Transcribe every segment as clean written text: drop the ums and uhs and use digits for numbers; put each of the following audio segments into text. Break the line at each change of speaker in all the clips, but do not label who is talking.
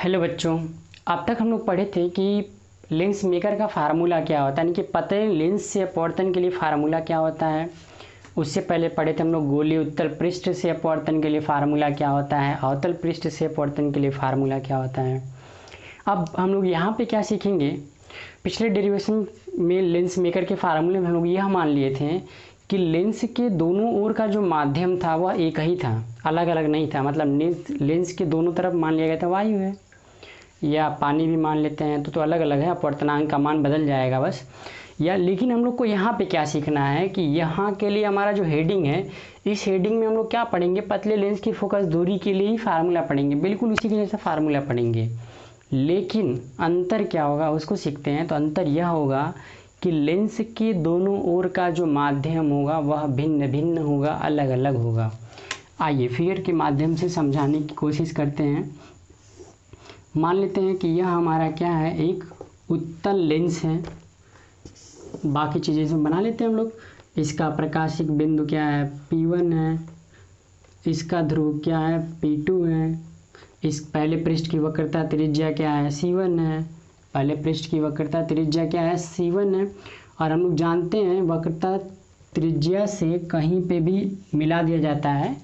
Hello बच्चों, अब तक हम लोग पढ़े थे कि लेंस मेकर का फार्मूला क्या होता है, यानी कि पता है लेंस से अपवर्तन के लिए फार्मूला क्या होता है। उससे पहले पढ़े थे हम लोग गोलीय उत्तल पृष्ठ से अपवर्तन के लिए फार्मूला क्या होता है, अवतल पृष्ठ से अपवर्तन के लिए फार्मूला क्या होता है। अब हम लोग यहाँ पे क्या सीखेंगे, पिछले डेरिवेशन में लेंस मेकर के फार्मूले में हम लोग यह मान लिए थे कि लेंस के दोनों ओर का जो माध्यम था वह एक ही था, अलग अलग नहीं था। मतलब लेंस के दोनों तरफ मान लिया गया था वायु है, या पानी भी मान लेते हैं तो अलग अलग है, अपवर्तनांक का मान बदल जाएगा बस। या लेकिन हम लोग को यहाँ पे क्या सीखना है कि यहाँ के लिए हमारा जो हेडिंग है, इस हेडिंग में हम लोग क्या पढ़ेंगे, पतले लेंस की फोकस दूरी के लिए ही फार्मूला पढ़ेंगे, बिल्कुल उसी के जैसा फार्मूला पढ़ेंगे। लेकिन अंतर क्या होगा उसको सीखते हैं। तो अंतर यह होगा कि लेंस के दोनों ओर का जो माध्यम होगा वह भिन्न भिन्न होगा, अलग अलग होगा। आइए फिगर के माध्यम से समझाने की कोशिश करते हैं। मान लेते हैं कि यह हमारा क्या है, एक उत्तल लेंस है। बाकी चीज़ें इसमें बना लेते हैं हम लोग। इसका प्रकाशिक बिंदु क्या है, P1 है। इसका ध्रुव क्या है, P2 है। इस पहले पृष्ठ की वक्रता त्रिज्या क्या है, C1 है। पहले पृष्ठ की वक्रता त्रिज्या क्या है, C1 है। और हम लोग जानते हैं वक्रता त्रिज्या से कहीं पे भी मिला दिया जाता है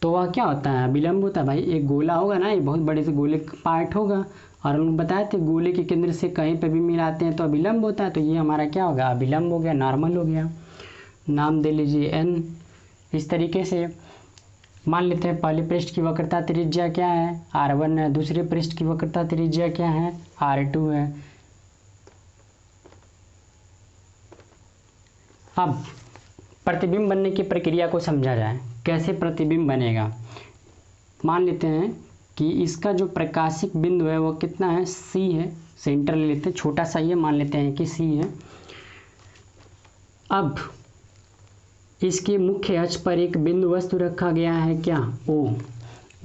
तो वह क्या होता है, अभिलंब होता है। भाई एक गोला होगा ना, ये बहुत बड़े से गोले का पार्ट होगा, और हम लोग बताए थे गोले के केंद्र से कहीं पे भी मिलाते हैं तो अभिलंब होता है। तो ये हमारा क्या होगा, अभिलंब हो गया, नॉर्मल हो गया। नाम दे लीजिए n। इस तरीके से मान लेते हैं पहले पृष्ठ की वक्रता त्रिज्या क्या है, R1 है। दूसरे पृष्ठ की वक्रता त्रिज्या क्या है, R2 है। अब प्रतिबिंब बनने की प्रक्रिया को समझा जाए, कैसे प्रतिबिंब बनेगा। मान लेते हैं कि इसका जो प्रकाशिक बिंदु है वो कितना है, C है। सेंटर ले लेते हैं, छोटा सा ये मान लेते हैं कि C है। अब इसके मुख्य अक्ष पर एक बिंदु वस्तु रखा गया है क्या, O।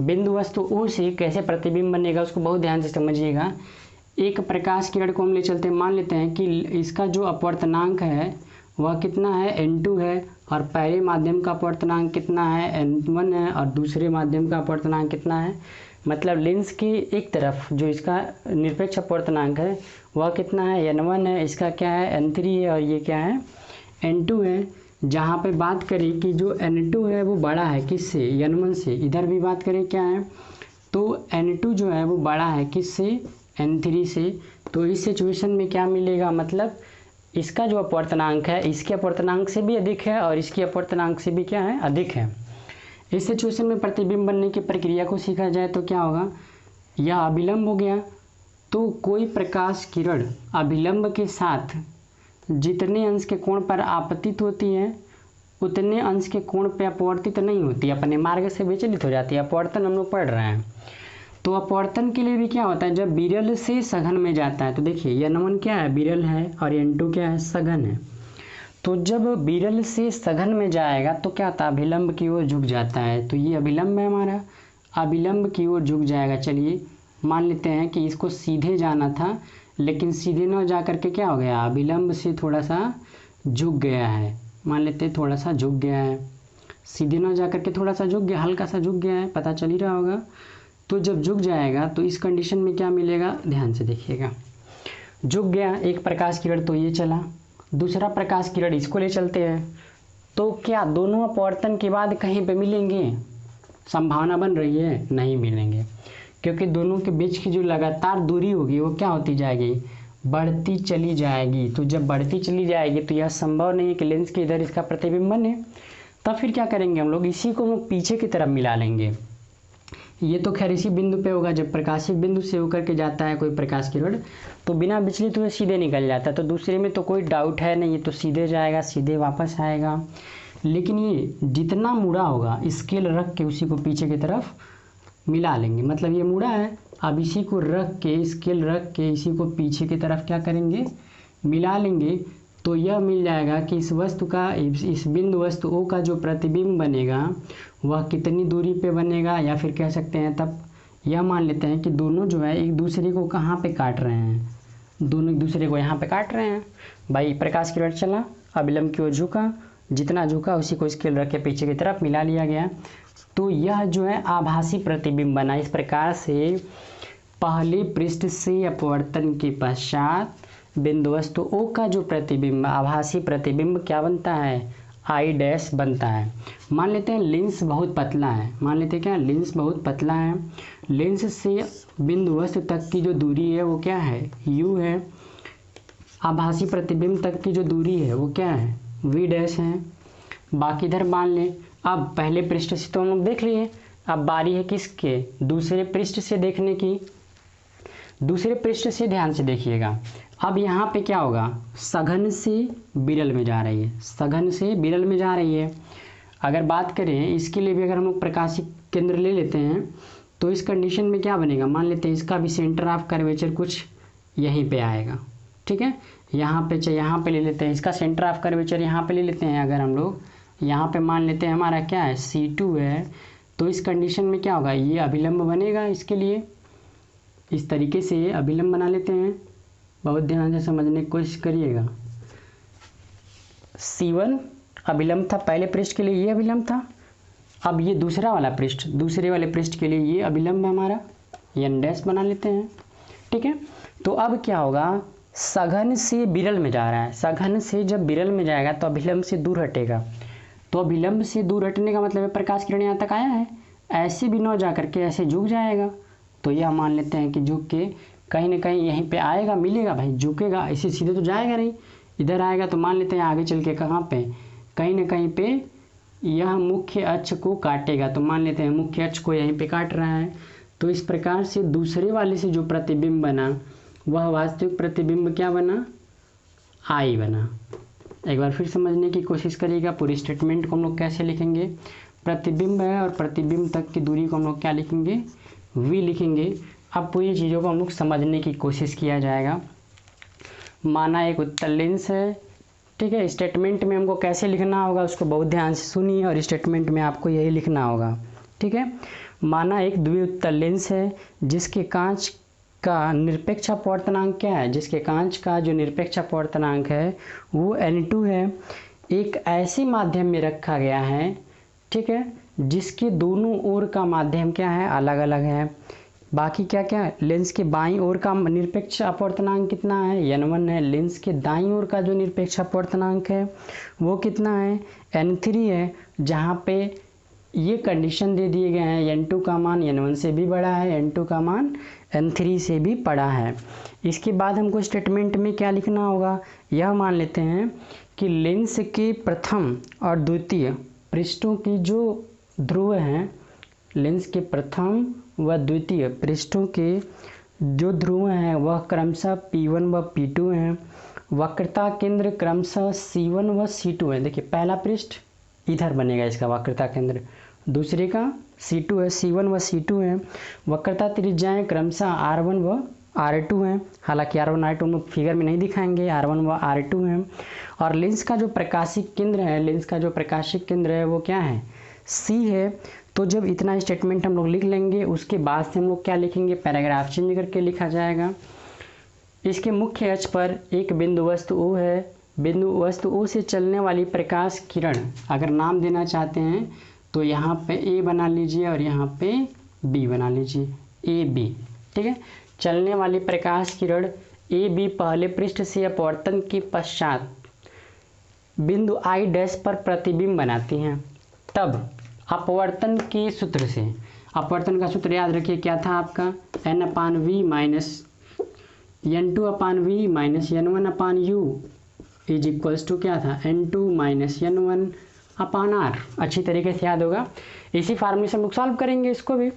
बिंदु वस्तु O से कैसे प्रतिबिंब बनेगा उसको बहुत ध्यान से समझिएगा। एक प्रकाश किरण को हम ले चलते हैं, मान लेते हैं कि इसका जो अपवर्तनांक है वह कितना है, N2 है। और पहले माध्यम का अपवर्तनांक कितना है, N1 है। और दूसरे माध्यम का अपवर्तनांक कितना है, मतलब लेंस के एक तरफ जो इसका निरपेक्ष अपवर्तनांक है वह कितना है, N1 है। इसका क्या है, N3 है। और ये क्या है, N2 है। जहाँ पे बात करें कि जो N2 है वो बड़ा है किससे, N1 से। इधर भी बात करें क्या है, तो N2 जो है वो बड़ा है किससे, N3 से। तो इस सिचुएशन में क्या मिलेगा, मतलब इसका जो अपवर्तनांक है इसके अपवर्तनांक से भी अधिक है और इसके अपवर्तनांक से भी क्या है, अधिक है। इस सिचुएशन में प्रतिबिंब बनने की प्रक्रिया को सीखा जाए तो क्या होगा, यह अभिलंब हो गया। तो कोई प्रकाश किरण अभिलंब के साथ जितने अंश के कोण पर आपतित होती है उतने अंश के कोण पर अपवर्तित नहीं होती, अपने मार्ग से विचलित हो जाती है। अपवर्तन हम लोग पढ़ रहे हैं। तो अपवर्तन के लिए भी क्या होता है, जब विरल से सघन में जाता है, तो देखिए N1 क्या है, विरल है। और N2 क्या है, सघन है। तो जब विरल से सघन में जाएगा तो क्या होता है, अभिलंब की ओर झुक जाता है। तो ये अभिलंब है हमारा, अभिलंब की ओर झुक जाएगा। चलिए मान लेते हैं कि इसको सीधे जाना था, लेकिन सीधे ना जा करके क्या हो गया, अभिलंब से थोड़ा सा झुक गया है। मान लेते हैं थोड़ा सा झुक गया है, सीधे ना जा करके थोड़ा सा झुक गया, हल्का सा झुक गया है, पता चल ही रहा होगा। तो जब झुक जाएगा तो इस कंडीशन में क्या मिलेगा, ध्यान से देखिएगा। झुक गया एक प्रकाश किरण तो ये चला, दूसरा प्रकाश किरण इसको ले चलते हैं, तो क्या दोनों अपवर्तन के बाद कहीं पे मिलेंगे, संभावना बन रही है, नहीं मिलेंगे। क्योंकि दोनों के बीच की जो लगातार दूरी होगी वो क्या होती जाएगी, बढ़ती चली जाएगी। तो जब बढ़ती चली जाएगी तो यह संभव नहीं है कि लेंस के इधर इसका प्रतिबिंब बने। तब फिर क्या करेंगे हम लोग, इसी को हम लोग पीछे की तरफ मिला लेंगे। ये तो खैर इसी बिंदु पे होगा, जब प्रकाशिक बिंदु से होकर के जाता है कोई प्रकाश किरण तो बिना विचलित हुए सीधे निकल जाता है। तो दूसरे में तो कोई डाउट है नहीं, ये तो सीधे जाएगा, सीधे वापस आएगा। लेकिन ये जितना मुड़ा होगा स्केल रख के उसी को पीछे की तरफ मिला लेंगे। मतलब ये मुड़ा है, अब इसी को रख के, स्केल रख के इसी को पीछे की तरफ क्या करेंगे, मिला लेंगे। तो यह मिल जाएगा कि इस वस्तु का, इस बिंदु वस्तु O का जो प्रतिबिंब बनेगा वह कितनी दूरी पे बनेगा, या फिर कह सकते हैं तब यह मान लेते हैं कि दोनों जो है एक दूसरे को कहाँ पे काट रहे हैं, दोनों एक दूसरे को यहाँ पे काट रहे हैं। भाई प्रकाश किरण चला, अभिलंब की ओर झुका, जितना झुका उसी को स्केल रख के पीछे की तरफ मिला लिया गया। तो यह जो है आभासी प्रतिबिंब बना। इस प्रकार से पहले पृष्ठ से अपवर्तन के पश्चात बिंदु वस्तु O का जो प्रतिबिंब आभासी प्रतिबिंब क्या बनता है, आई डैश बनता है। मान लेते हैं लेंस बहुत पतला है, मान लेते हैं क्या, लेंस बहुत पतला है। लेंस से बिंदु वस्तु तक की जो दूरी है वो क्या है, U है। आभासी प्रतिबिंब तक की जो दूरी है वो क्या है, V डैश है। बाकी इधर मान लें, अब पहले पृष्ठ से तो हम लोग देख लिए, अब बारी है किसके, दूसरे पृष्ठ से देखने की। दूसरे पृष्ठ से ध्यान से देखिएगा। अब यहाँ पे क्या होगा, सघन से विरल में जा रही है, सघन से विरल में जा रही है। अगर बात करें इसके लिए भी, अगर हम लोग प्रकाशिक केंद्र ले लेते हैं तो इस कंडीशन में क्या बनेगा, मान लेते हैं इसका भी सेंटर ऑफ कर्वेचर कुछ यहीं पे आएगा, ठीक है। यहाँ पे चाहे यहाँ पे ले लेते हैं, इसका सेंटर ऑफ कर्वेचर यहाँ पे ले लेते हैं। अगर हम लोग यहाँ पे मान लेते हैं हमारा क्या है, C2 है, तो इस कंडीशन में क्या होगा, ये अभिलंब बनेगा। इसके लिए इस तरीके से अभिलंब बना लेते हैं, बहुत ध्यान से समझने की कोशिश करिएगा। C1 अभिलंब था पहले पृष्ठ के लिए, ये अभिलंब था। अब ये दूसरा वाला पृष्ठ, दूसरे वाले पृष्ठ के लिए ये अभिलंब है हमारा, n डैश बना लेते हैं, ठीक है। तो अब क्या होगा, सघन से विरल में जा रहा है, सघन से जब विरल में जाएगा तो अभिलंब से दूर हटेगा। तो अभिलंब से दूर हटने का मतलब है प्रकाश किरण यहाँ तक आया है, ऐसे भी न जा करके ऐसे झुक जाएगा। तो यह मान लेते हैं कि झुक के कहीं ना कहीं यहीं पे आएगा, मिलेगा भाई, झुकेगा, ऐसे सीधे तो जाएगा नहीं, इधर आएगा। तो मान लेते हैं आगे चल के कहाँ पे, कहीं ना कहीं पे यह मुख्य अक्ष को काटेगा। तो मान लेते हैं मुख्य अक्ष को यहीं पे काट रहा है। तो इस प्रकार से दूसरे वाले से जो प्रतिबिंब बना वह वास्तविक प्रतिबिंब क्या बना, आई बना। एक बार फिर समझने की कोशिश करिएगा। पूरी स्टेटमेंट को हम लोग कैसे लिखेंगे, प्रतिबिंब है और प्रतिबिंब तक की दूरी को हम लोग क्या लिखेंगे, V लिखेंगे। अब पूरी चीज़ों को हम लोग समझने की कोशिश किया जाएगा। माना एक उत्तल लेंस है, ठीक है। स्टेटमेंट में हमको कैसे लिखना होगा उसको बहुत ध्यान से सुनिए, और स्टेटमेंट में आपको यही लिखना होगा, ठीक है। माना एक द्विउत्तल लेंस है जिसके कांच का निरपेक्ष अपवर्तनांक क्या है, जिसके कांच का जो निरपेक्ष अपवर्तनांक है वो N2 है। एक ऐसे माध्यम में रखा गया है, ठीक है, जिसके दोनों ओर का माध्यम क्या है, अलग अलग है। बाकी क्या क्या, लेंस के बाईं ओर का निरपेक्ष अपवर्तनांक कितना है, N1 है। लेंस के दाईं ओर का जो निरपेक्ष अपवर्तनांक है वो कितना है, N3 है। जहाँ पे ये कंडीशन दे दिए गए हैं, N2 का मान N1 से भी बड़ा है, N2 का मान N3 से भी बड़ा है। इसके बाद हमको स्टेटमेंट में क्या लिखना होगा, यह मान लेते हैं कि लेंस के प्रथम और द्वितीय पृष्ठों की जो ध्रुव हैं, लेंस के प्रथम व द्वितीय पृष्ठों के जो ध्रुव हैं वह क्रमशः P1 व P2 हैं। वक्रता केंद्र क्रमशः C1 व C2 है। देखिए पहला पृष्ठ इधर बनेगा इसका वक्रता केंद्र, दूसरे का C2 है, C1 व C2 है। वक्रता त्रिज्याएं क्रमशः R1 व R2 हैं। हालांकि R1 R2 हम फिगर में नहीं दिखाएंगे, R1 व R2 हैं। और लेंस का जो प्रकाशिक केंद्र है, लेंस का जो प्रकाशिक केंद्र है वो क्या है, C है। तो जब इतना स्टेटमेंट हम लोग लिख लेंगे उसके बाद से हम लोग क्या लिखेंगे, पैराग्राफ चेंज करके लिखा जाएगा। इसके मुख्य अक्ष पर एक बिंदु वस्तु O है। बिंदु वस्तु O से चलने वाली प्रकाश किरण अगर नाम देना चाहते हैं तो यहाँ पे A बना लीजिए और यहाँ पे B बना लीजिए, AB, ठीक है। चलने वाली प्रकाश किरण AB पहले पृष्ठ से अपवर्तन के पश्चात बिंदु I डैश पर प्रतिबिंब बनाती हैं। तब अपवर्तन के सूत्र से, अपवर्तन का सूत्र याद रखिए क्या था आपका, N/V minus N2/V minus N1/U is equals to क्या था, N2 माइनस N1/R। अच्छी तरीके से याद होगा। इसी फार्मूले से हम लोग सॉल्व करेंगे इसको भी।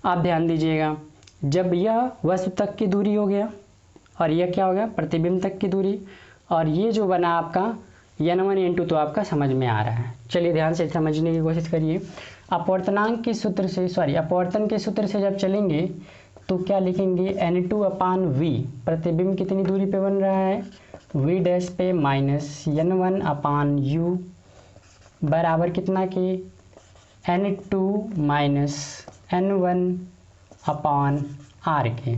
आप ध्यान दीजिएगा, जब यह वस्तु तक की दूरी हो गया और यह क्या हो गया, प्रतिबिंब तक की दूरी, और ये जो बना आपका N1 N2 तो आपका समझ में आ रहा है। चलिए ध्यान से समझने की कोशिश करिए। अपवर्तनांक के सूत्र से, अपवर्तन के सूत्र से जब चलेंगे तो क्या लिखेंगे, N2/V, प्रतिबिंब कितनी दूरी पे बन रहा है, V डैश पे, माइनस N1/U बराबर कितना के, N2 माइनस N1/R के।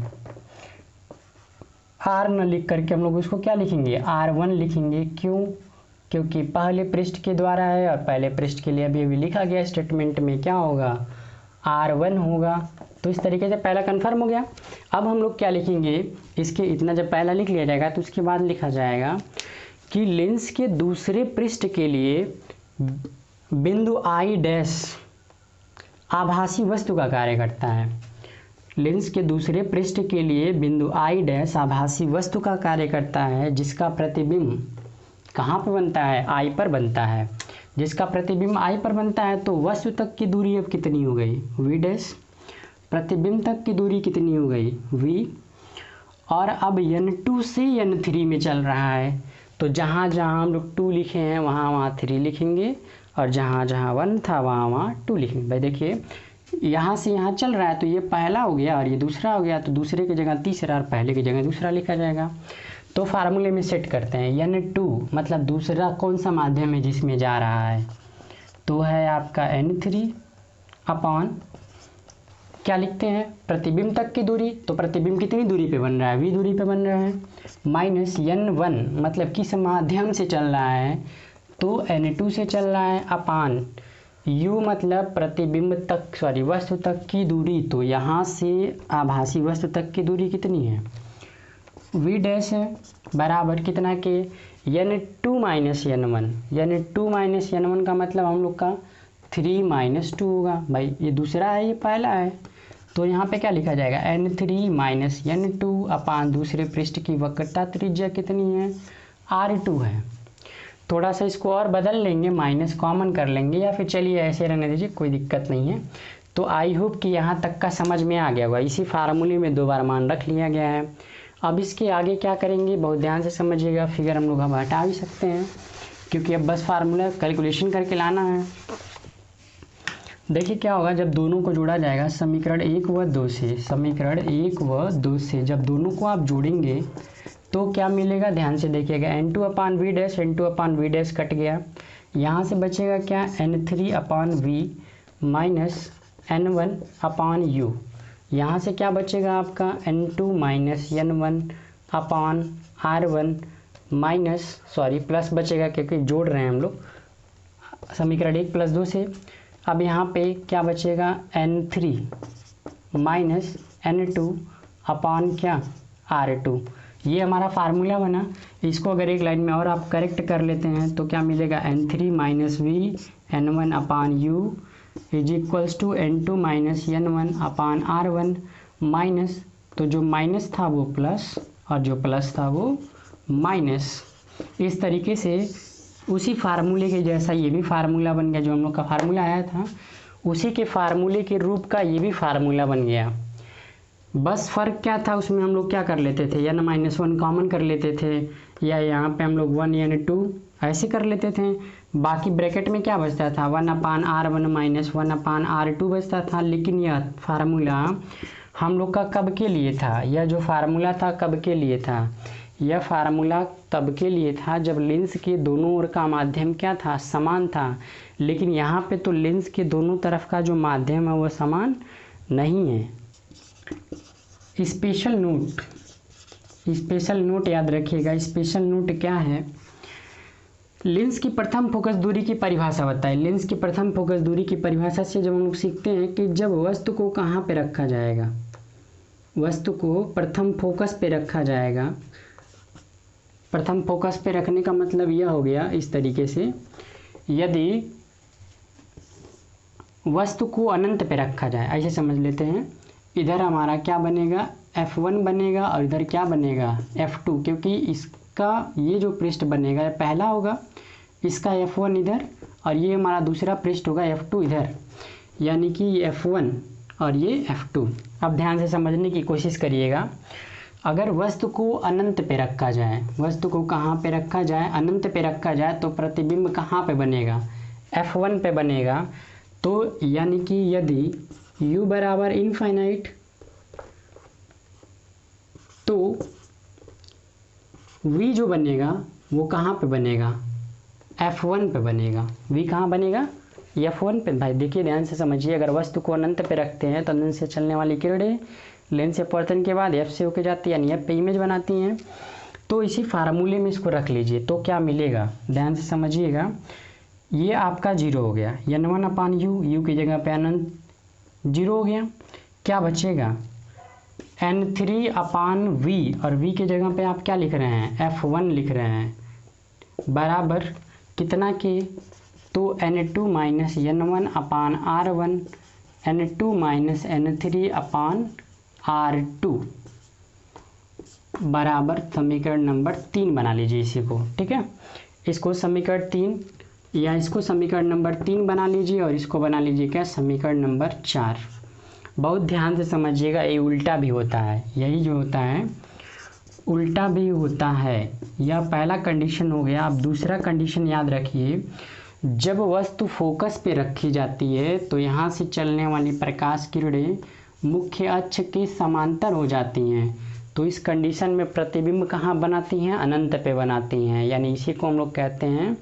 R न लिख करके हम लोग उसको क्या लिखेंगे, R1 लिखेंगे। क्यों, क्योंकि पहले पृष्ठ के द्वारा है और पहले पृष्ठ के लिए अभी अभी लिखा गया स्टेटमेंट में क्या होगा, R1 होगा। तो इस तरीके से पहला कन्फर्म हो गया। अब हम लोग क्या लिखेंगे, इसके इतना जब पहला लिख लिया जाएगा तो उसके बाद लिखा जाएगा कि लेंस के दूसरे पृष्ठ के लिए बिंदु I डैश आभासी वस्तु का कार्य करता है। लेंस के दूसरे पृष्ठ के लिए बिंदु I डैश आभासी वस्तु का कार्य करता है, जिसका प्रतिबिंब कहाँ पर बनता है, I पर बनता है। जिसका प्रतिबिंब I पर बनता है तो वस्तु तक की दूरी अब कितनी हो गई, V डैश। प्रतिबिंब तक की दूरी कितनी हो गई, V। और अब N2 से N3 में चल रहा है, तो जहाँ जहाँ हम लोग 2 लिखे हैं वहाँ वहाँ 3 लिखेंगे, और जहाँ जहाँ 1 था वहाँ वहाँ 2 लिखेंगे। भाई देखिए यहाँ से यहाँ चल रहा है तो ये पहला हो गया और ये दूसरा हो गया, तो दूसरे की जगह तीसरा और पहले की जगह दूसरा लिखा जाएगा। तो फार्मूले में सेट करते हैं, N2 मतलब दूसरा कौन सा माध्यम है जिसमें जा रहा है, तो है आपका N3 अपॉन क्या लिखते हैं, प्रतिबिंब तक की दूरी। तो प्रतिबिंब कितनी दूरी पे बन रहा है, V दूरी पे बन रहा है, माइनस N1 मतलब किस माध्यम से चल रहा है, तो N2 से चल रहा है, अपान U मतलब प्रतिबिंब तक वस्तु तक की दूरी। तो यहाँ से आभासी वस्तु तक की दूरी कितनी है, V डैश है, बराबर कितना के N2 minus N1। N2 minus N1 का मतलब हम लोग का 3 माइनस 2 होगा। भाई ये दूसरा है, ये पहला है, तो यहाँ पे क्या लिखा जाएगा, N3 माइनस N2 अपान दूसरे पृष्ठ की वक्रता त्रिज्या कितनी है, R2 है। थोड़ा सा इसको और बदल लेंगे, माइनस कॉमन कर लेंगे, या फिर चलिए ऐसे रहने दीजिए, कोई दिक्कत नहीं है। तो आई होप कि यहाँ तक का समझ में आ गया होगा। इसी फार्मूले में 2 बार मान रख लिया गया है। अब इसके आगे क्या करेंगे, बहुत ध्यान से समझिएगा। फिगर हम लोग अब हटा भी सकते हैं, क्योंकि अब बस फार्मूला कैलकुलेशन करके लाना है। देखिए क्या होगा, जब दोनों को जोड़ा जाएगा समीकरण 1 व 2 से, समीकरण 1 व 2 से जब दोनों को आप जोड़ेंगे तो क्या मिलेगा, ध्यान से देखिएगा। N2 अपान V डैश, N2 अपान V डैश कट गया, यहाँ से बचेगा क्या, N3 अपान V minus N1 upon U। यहाँ से क्या बचेगा आपका, N2 minus N1 upon R1 minus plus बचेगा, क्योंकि जोड़ रहे हैं हम लोग समीकरण 1 प्लस 2 से। अब यहाँ पे क्या बचेगा, N3 माइनस N2 अपान क्या, R2। ये हमारा फार्मूला बना। इसको अगर एक लाइन में और आप करेक्ट कर लेते हैं तो क्या मिलेगा, N3 minus V N1 upon U is equals to N2 minus N1 upon R1 minus, तो जो माइनस था वो प्लस और जो प्लस था वो माइनस। इस तरीके से उसी फार्मूले के जैसा ये भी फार्मूला बन गया, जो हम लोग का फार्मूला आया था उसी के फार्मूले के रूप का ये भी फार्मूला बन गया। बस फ़र्क क्या था, उसमें हम लोग क्या कर लेते थे, N-1 कॉमन कर लेते थे, या यहाँ पे हम लोग 1 N2 ऐसे कर लेते थे। बाकी ब्रैकेट में क्या बचता था, 1 अपान R1 माइनस 1 अपान R2 बचता था। लेकिन यह फार्मूला हम लोग का कब के लिए था, यह जो फार्मूला था कब के लिए था, यह फार्मूला तब के लिए था जब लेंस के दोनों ओर का माध्यम क्या था, समान था। लेकिन यहाँ पे तो लेंस के दोनों तरफ का जो माध्यम है वो समान नहीं है। स्पेशल नोट याद रखिएगा। स्पेशल नोट क्या है, लेंस की प्रथम फोकस दूरी की परिभाषा बताए। लेंस की प्रथम फोकस दूरी की परिभाषा से जब हम लोग सीखते हैं कि जब वस्तु को कहाँ पे रखा जाएगा, वस्तु को प्रथम फोकस पे रखा जाएगा। प्रथम फोकस पे रखने का मतलब यह हो गया इस तरीके से, यदि वस्तु को अनंत पे रखा जाए, ऐसे समझ लेते हैं। इधर हमारा क्या बनेगा, F1 बनेगा और इधर क्या बनेगा, F2, क्योंकि इसका ये जो पृष्ठ बनेगा ये पहला होगा, इसका F1 इधर और ये हमारा दूसरा पृष्ठ होगा F2 इधर, यानी कि ये F1 और ये F2। अब ध्यान से समझने की कोशिश करिएगा। अगर वस्तु को अनंत पे रखा जाए, वस्तु को कहाँ पे रखा जाए, अनंत पे रखा जाए, तो प्रतिबिंब कहाँ पे बनेगा, F1 पे बनेगा। तो यानी कि यदि U बराबर इनफाइनाइट, तो V जो बनेगा वो कहाँ पे बनेगा, F1 पे बनेगा। V कहाँ बनेगा, F1 पे। भाई देखिए ध्यान से समझिए, अगर वस्तु को अनंत पे रखते हैं तो अनंत से चलने वाली किरणें लेंस से अपवर्तन के बाद F से होके जाती है, यानी F पे इमेज बनाती हैं। तो इसी फार्मूले में इसको रख लीजिए, तो क्या मिलेगा, ध्यान से समझिएगा। ये आपका 0 हो गया, N1 अपान U, U की जगह पे अनंत 0 हो गया। क्या बचेगा, N3/V, और V की जगह पे आप क्या लिख रहे हैं, F1 लिख रहे हैं, बराबर कितना के, तो N2 minus N1/R1, N2 minus N3/R2 बराबर समीकरण नंबर 3 बना लीजिए इसी को। ठीक है, इसको समीकरण 3 या इसको समीकरण नंबर 3 बना लीजिए और इसको बना लीजिए क्या, समीकरण नंबर 4। बहुत ध्यान से समझिएगा, ये उल्टा भी होता है, यही जो होता है उल्टा भी होता है। यह पहला कंडीशन हो गया। अब दूसरा कंडीशन याद रखिए, जब वस्तु फोकस पे रखी जाती है तो यहाँ से चलने वाली प्रकाश किरणें मुख्य अक्ष के समांतर हो जाती हैं, तो इस कंडीशन में प्रतिबिंब कहाँ बनाती हैं, अनंत पे बनाती हैं। यानी इसी को हम लोग कहते हैं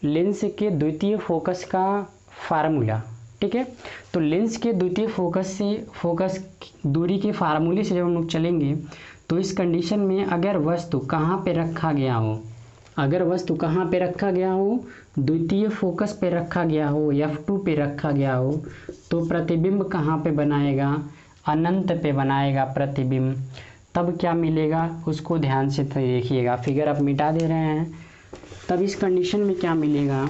लेंस के द्वितीय फोकस का फार्मूला। ठीक है, तो लेंस के द्वितीय फोकस दूरी के फार्मूले से जब हम लोग चलेंगे तो इस कंडीशन में अगर वस्तु कहाँ पे रखा गया हो, अगर वस्तु कहाँ पे रखा गया हो, द्वितीय फोकस पे रखा गया हो, F2 पे रखा गया हो, तो प्रतिबिंब कहाँ पे बनाएगा, अनंत पे बनाएगा प्रतिबिंब। तब क्या मिलेगा उसको ध्यान से देखिएगा, फिगर आप मिटा दे रहे हैं। तब इस कंडीशन में क्या मिलेगा,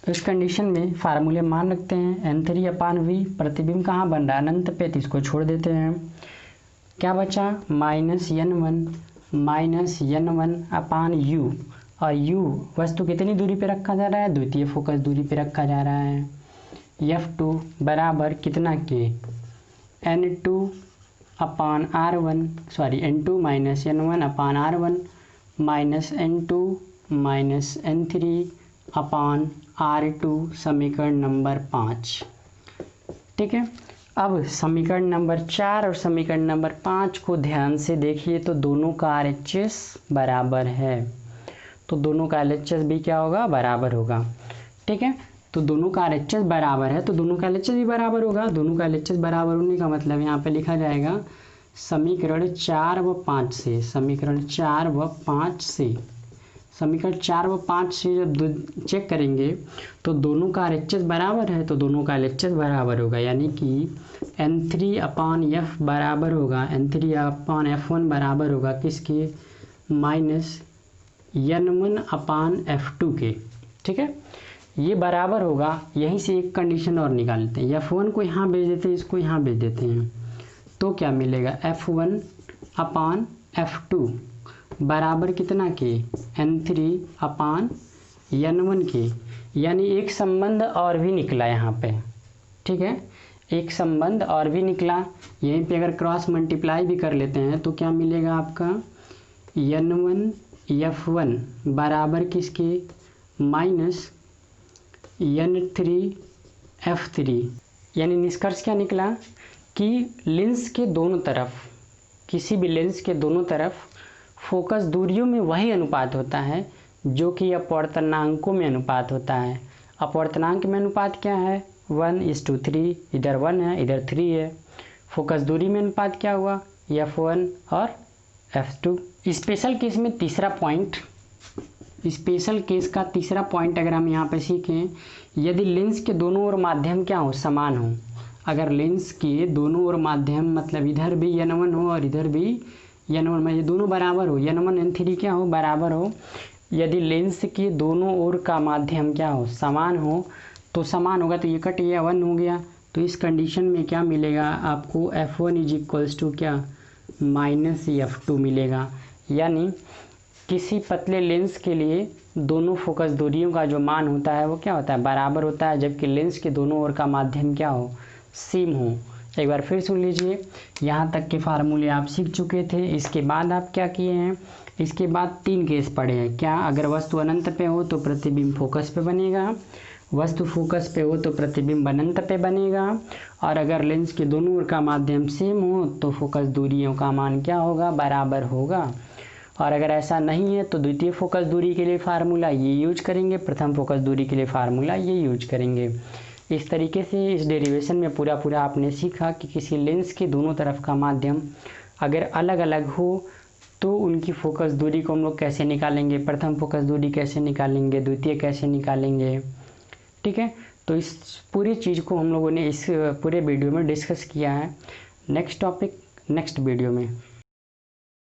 इस कंडीशन में फार्मूले मान रखते हैं, N3/V, प्रतिबिंब कहाँ बन रहा है, अनंत पे, तो इसको छोड़ देते हैं। क्या बचा, -N1/U, और U वस्तु कितनी दूरी पे रखा जा रहा है, द्वितीय फोकस दूरी पे रखा जा रहा है। F2 बराबर कितना के, N2 minus N1/R1 minus N2 minus N3/R2 समीकरण नंबर 5। ठीक है, अब समीकरण नंबर 4 और समीकरण नंबर 5 को ध्यान से देखिए तो दोनों का RHS बराबर है, तो दोनों का LHS भी क्या होगा, बराबर होगा। ठीक है, तो दोनों का RHS बराबर है तो दोनों का LHS भी बराबर होगा। दोनों का LHS बराबर होने का मतलब यहाँ पे लिखा जाएगा समीकरण 4 व 5 से, समीकरण 4 व 5 से, समीकरण 4 व 5 से जब चेक करेंगे तो दोनों का RHS बराबर है तो दोनों का LHS बराबर होगा। यानी कि N3/F बराबर होगा, N3/F1 बराबर होगा किसके, माइनस N1/F2 के। ठीक है, ये बराबर होगा। यहीं से एक कंडीशन और निकालते हैं, F1 को यहाँ भेज देते हैं, इसको यहाँ भेज देते हैं, तो क्या मिलेगा, F1/F2 बराबर कितना के, N3/N1 के। यानी एक संबंध और भी निकला यहाँ पे। ठीक है, एक संबंध और भी निकला। यहीं पे अगर क्रॉस मल्टीप्लाई भी कर लेते हैं तो क्या मिलेगा आपका, N1/F1 बराबर किसके, माइनस N3/F3। यानी निष्कर्ष क्या निकला कि लेंस के दोनों तरफ, किसी भी लेंस के दोनों तरफ फोकस दूरियों में वही अनुपात होता है जो कि अपवर्तनांकों में अनुपात होता है। अपवर्तनांक में अनुपात क्या है, 1:3, इधर 1 है इधर 3 है। फोकस दूरी में अनुपात क्या हुआ, F1 और F2। स्पेशल केस में तीसरा पॉइंट, स्पेशल केस का तीसरा पॉइंट अगर हम यहाँ पे सीखें, यदि लेंस के दोनों ओर माध्यम क्या हो, समान हो। अगर लेंस के दोनों ओर माध्यम मतलब इधर भी N1 हो और इधर भी N1 में, ये दोनों बराबर हो, N1 N3 क्या हो, बराबर हो। यदि लेंस के दोनों ओर का माध्यम क्या हो, समान हो, तो समान होगा तो ये कट गया, 1 हो गया। तो इस कंडीशन में क्या मिलेगा आपको, F1 इज इक्वल्स टू क्या, -F2 मिलेगा। यानी किसी पतले लेंस के लिए दोनों फोकस दूरियों का जो मान होता है वो क्या होता है, बराबर होता है, जबकि लेंस के दोनों ओर का माध्यम क्या हो, सेम हो। एक बार फिर सुन लीजिए, यहाँ तक के फार्मूले आप सीख चुके थे। इसके बाद आप क्या किए हैं, इसके बाद 3 केस पढ़े हैं। क्या, अगर वस्तु अनंत पे हो तो प्रतिबिंब फोकस पे बनेगा, वस्तु फोकस पे हो तो प्रतिबिंब अनंत पे बनेगा, और अगर लेंस के दोनों ओर का माध्यम सेम हो तो फोकस दूरियों का मान क्या होगा, बराबर होगा। और अगर ऐसा नहीं है तो द्वितीय फोकस दूरी के लिए फार्मूला ये यूज करेंगे, प्रथम फोकस दूरी के लिए फार्मूला ये यूज करेंगे। इस तरीके से इस डेरिवेशन में पूरा आपने सीखा कि किसी लेंस के दोनों तरफ का माध्यम अगर अलग अलग हो तो उनकी फोकस दूरी को हम लोग कैसे निकालेंगे, प्रथम फोकस दूरी कैसे निकालेंगे, द्वितीय कैसे निकालेंगे। ठीक है, तो इस पूरी चीज़ को हम लोगों ने इस पूरे वीडियो में डिस्कस किया है। नेक्स्ट टॉपिक नेक्स्ट वीडियो में।